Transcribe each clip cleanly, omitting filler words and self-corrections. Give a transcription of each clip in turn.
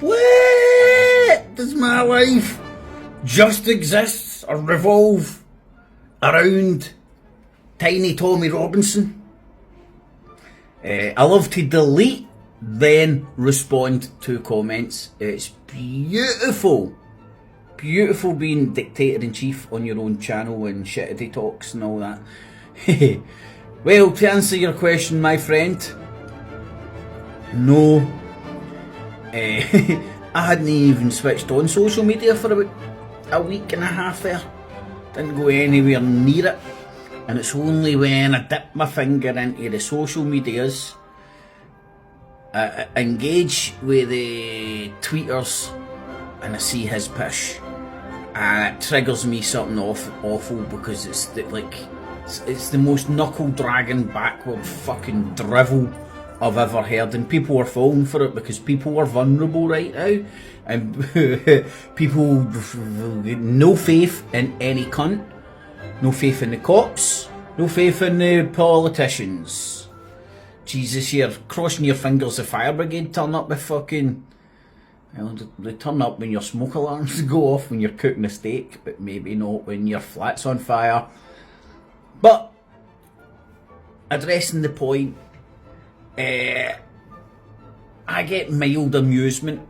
What? Does my life just exist or revolve around Tiny Tommy Robinson? I love to delete, then respond to comments. It's beautiful. Beautiful being dictator-in-chief on your own channel and shittity talks and all that. Well, to answer your question, my friend, no. I hadn't even switched on social media for about a week and a half there. Didn't go anywhere near it. And it's only when I dip my finger into the social medias, engage with the tweeters, and I see his pish, and it triggers me something awful because it's the most knuckle dragging backward fucking drivel I've ever heard, and people are falling for it because people are vulnerable right now, and people no faith in any cunt, no faith in the cops, no faith in the politicians. Jesus, you're crossing your fingers the fire brigade turn up with fucking... Well, they turn up when your smoke alarms go off when you're cooking a steak, but maybe not when your flat's on fire. But, addressing the point, I get mild amusement.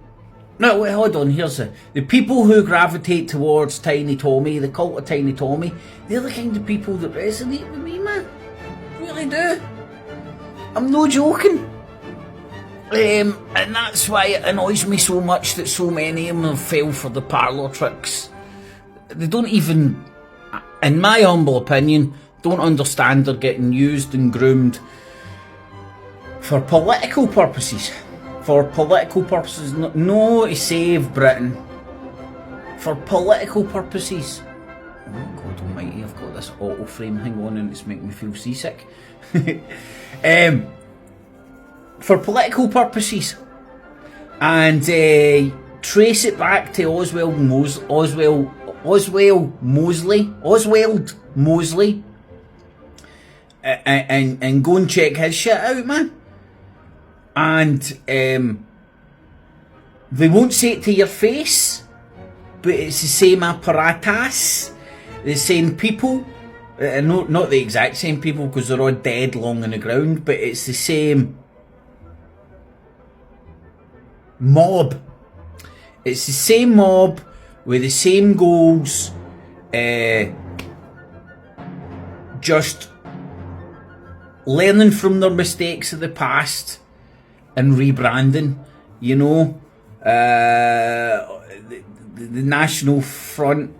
No, wait, hold on, here's the people who gravitate towards Tiny Tommy, the cult of Tiny Tommy, they're the kind of people that resonate with me, man. Really do. I'm no joking. And that's why it annoys me so much that so many of them fell for the parlour tricks. They don't even, in my humble opinion, don't understand they're getting used and groomed for political purposes. For political purposes, no to save Britain. For political purposes. Oh God almighty, I've got this auto frame hang on and it's making me feel seasick. For political purposes. And trace it back to Oswald Mosley. And go and check his shit out, man. And they won't say it to your face, but it's the same apparatus, the same people, no, not the exact same people because they're all dead long on the ground, but it's the same mob. It's the same mob with the same goals, just learning from their mistakes of the past and rebranding, you know. The National Front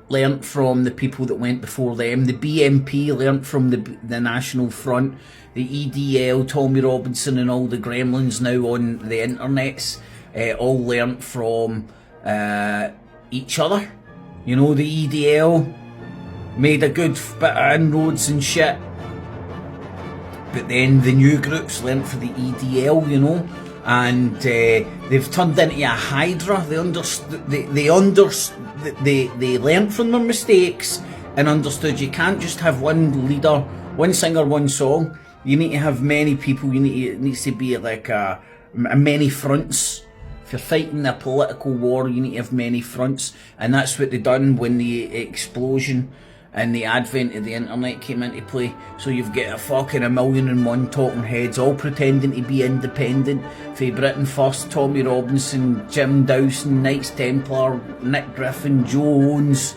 learnt from the people that went before them. The BNP learnt from the National Front. The EDL, Tommy Robinson and all the gremlins now on the internets all learnt from each other. You know, the EDL made a good bit of inroads and shit. But then the new groups learnt for the EDL, you know, and they've turned into a hydra. They learnt from their mistakes and understood you can't just have one leader, one singer, one song. You need to have many people. It needs to be like a many fronts. If you're fighting a political war, you need to have many fronts, and that's what they done when the explosion and the advent of the internet came into play. So you've got a fucking 1,000,001 talking heads all pretending to be independent. For Britain First, Tommy Robinson, Jim Dawson, Knights Templar, Nick Griffin, Joe Owens.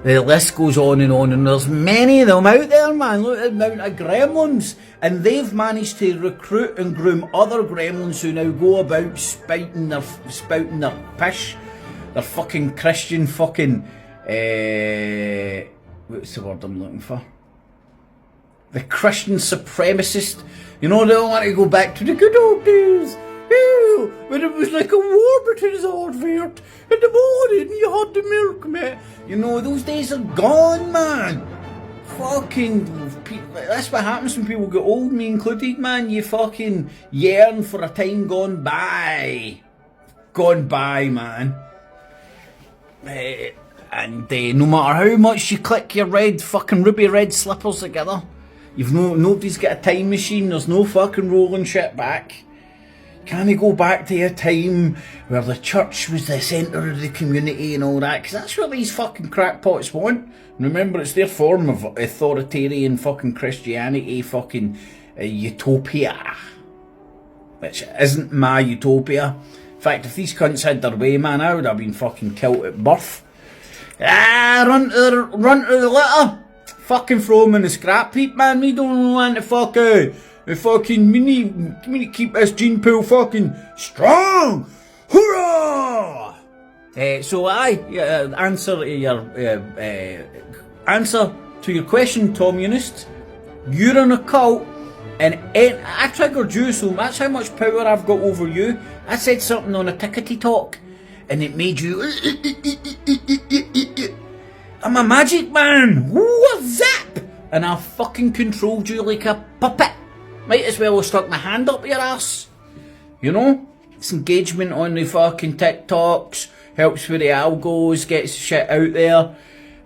The list goes on, and there's many of them out there, man. Look at the amount of gremlins. And they've managed to recruit and groom other gremlins who now go about spouting their pish. Their fucking Christian fucking... what's the word I'm looking for? The Christian supremacist. You know, they don't want to go back to the good old days. Ew, when it was like a war between Zordvert in the morning you had the milk, mate. You know, those days are gone, man. Fucking people, that's what happens when people get old, me included, man. You fucking yearn for a time gone by. Gone by, man. And no matter how much you click your fucking ruby red slippers together, nobody's got a time machine. There's no fucking rolling shit back. Can we go back to a time where the church was the centre of the community and all that? Because that's what these fucking crackpots want. Remember, it's their form of authoritarian fucking Christianity, fucking utopia. Which isn't my utopia. In fact, if these cunts had their way, man, I would have been fucking killed at birth. Run to the litter. Fucking throw them in the scrap heap, man. We don't want to we need to keep this gene pool fucking strong. Hoorah! Answer to your question, Tommunist. You're in a cult, and I triggered you, so that's how much power I've got over you. I said something on a tickety talk, and it made you. I'm a magic man. What's up? And I fucking controlled you like a puppet. Might as well have stuck my hand up your ass. You know? It's engagement on the fucking TikToks, helps with the algos, gets shit out there.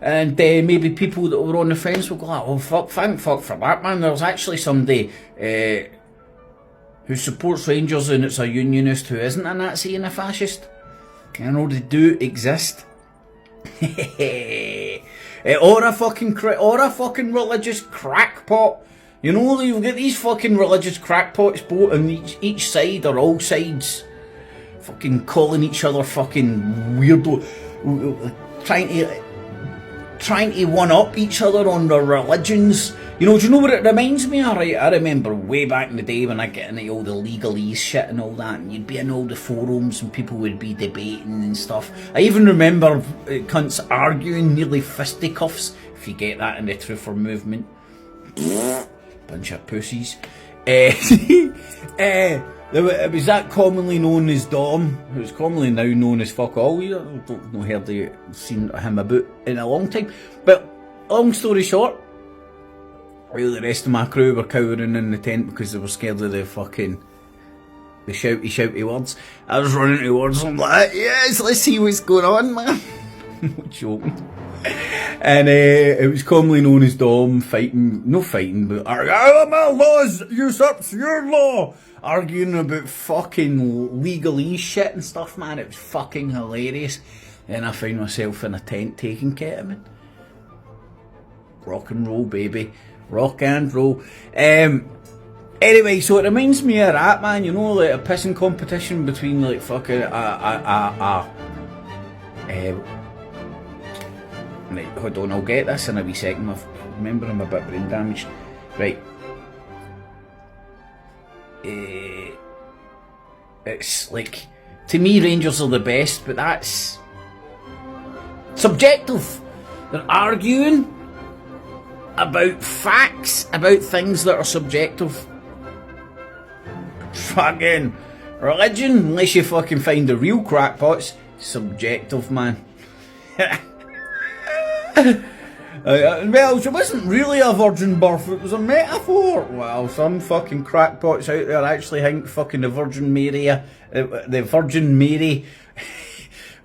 And maybe people that were on the fence will go, oh fuck, thank fuck for that, man. There's actually somebody who supports Rangers and it's a unionist who isn't a Nazi and a fascist. You know, they do exist. Or a fucking religious crackpot. You know, you've got these fucking religious crackpots both on each side or all sides, fucking calling each other fucking weirdo, trying to one up each other on their religions. You know, do you know what it reminds me of? Right, I remember way back in the day when I get into all the legalese shit and all that, and you'd be in all the forums and people would be debating and stuff. I even remember cunts arguing, nearly fisticuffs, if you get that in the truther movement. Bunch of pussies. It was that commonly known as Dom. It was commonly now known as fuck all. I don't know, hardly seen him about in a long time. But long story short, all the rest of my crew were cowering in the tent because they were scared of the shouty words. I was running towards them like, yes, let's see what's going on, man. I'm joking. And it was commonly known as Dom but my laws, usurps your law, arguing about fucking legalese shit and stuff, man. It was fucking hilarious. Then I found myself in a tent taking ketamine. Rock and roll, baby. Rock and roll. Anyway, so it reminds me of that, man. You know, like a pissing competition between like fucking right, hold on, I'll get this in a wee second. I remember I'm a bit brain damaged. Right. It's like, to me, Rangers are the best, but that's subjective. They're arguing about facts, about things that are subjective. Fucking religion, unless you fucking find the real crackpots, subjective, man. Well, she wasn't really a virgin birth, it was a metaphor. Well, some fucking crackpots out there actually think fucking the Virgin Mary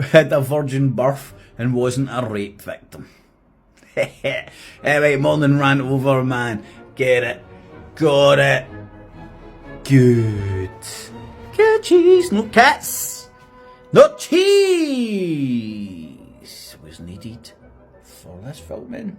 had a virgin birth and wasn't a rape victim. Alright, more than ran over, man. Get it. Got it. Good. Cat cheese, no cats. Not cheese was needed for this filming.